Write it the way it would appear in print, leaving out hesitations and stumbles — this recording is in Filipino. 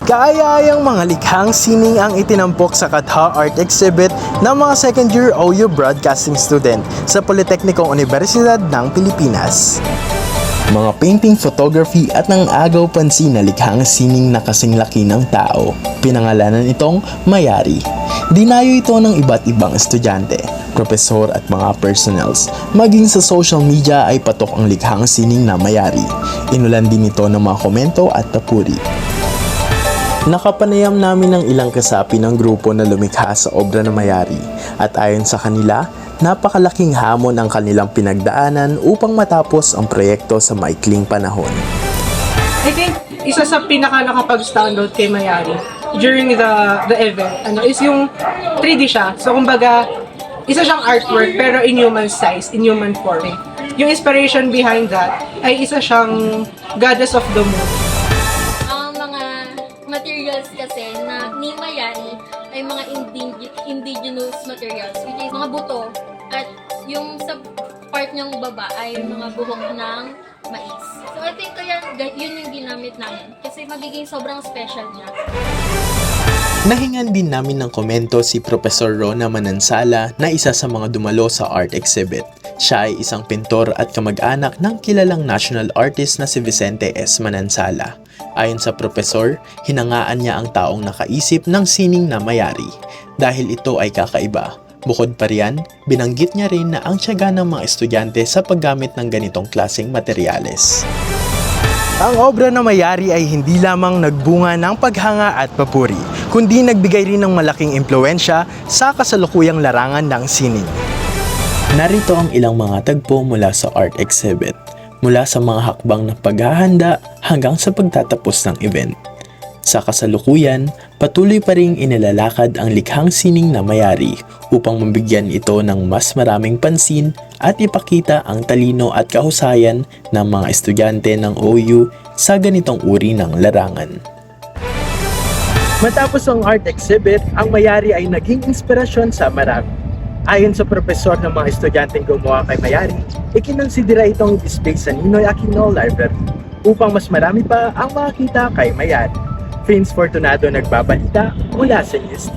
Kaaya-ayang mga likhang sining ang itinampok sa Katha Art Exhibit ng mga second year OU Broadcasting student sa Politeknikong Universidad ng Pilipinas. Mga painting, photography at ng agaw pansin na likhang sining na kasing laki ng tao. Pinangalanan itong Mayari. Dinayo ito ng iba't ibang estudyante, profesor at mga personals. Maging sa social media ay patok ang likhang sining na Mayari. Inulan din ito ng mga komento at papuri. Nakapanayam namin ng ilang kasapi ng grupo na lumikha sa obra na Mayari at ayon sa kanila, napakalaking hamon ang kanilang pinagdaanan upang matapos ang proyekto sa maikling panahon. I think isa sa pinaka nakapag-standout kay Mayari during the event is yung 3D siya. So kumbaga, isa siyang artwork pero in human size, in human form. Yung inspiration behind that ay isa siyang goddess of the moon. Materials kasi na ni Mayari ay mga indigenous materials, which is mga buto, at yung sa part ng baba ay mga buhok ng mais. So I think kaya yun yung ginamit namin kasi magiging sobrang special niya. Nahingan din namin ng komento si Professor Rona Manansala na isa sa mga dumalo sa art exhibit. Siya ay isang pintor at kamag-anak ng kilalang national artist na si Vicente S. Manansala. Ayon sa profesor, hinangaan niya ang taong nakaisip ng sining na Mayari dahil ito ay kakaiba. Bukod pa riyan, binanggit niya rin na ang tiyaga ng mga estudyante sa paggamit ng ganitong klaseng materyales. Ang obra na Mayari ay hindi lamang nagbunga ng paghanga at papuri, kundi nagbigay rin ng malaking impluensya sa kasalukuyang larangan ng sining. Narito ang ilang mga tagpo mula sa art exhibit, mula sa mga hakbang ng paghahanda hanggang sa pagtatapos ng event. Sa kasalukuyan, patuloy pa ring inilalakad ang likhang sining na Mayari upang mabigyan ito ng mas maraming pansin at ipakita ang talino at kahusayan ng mga estudyante ng OU sa ganitong uri ng larangan. Matapos ang art exhibit, ang Mayari ay naging inspirasyon sa marami. Ayon sa profesor ng mga estudyanteng gumawa kay Mayari, ikinonsidera itong display sa Ninoy Aquino Library upang mas marami pa ang makakita kay Mayari. Vince Fortunado nagbabalita mula sa UST.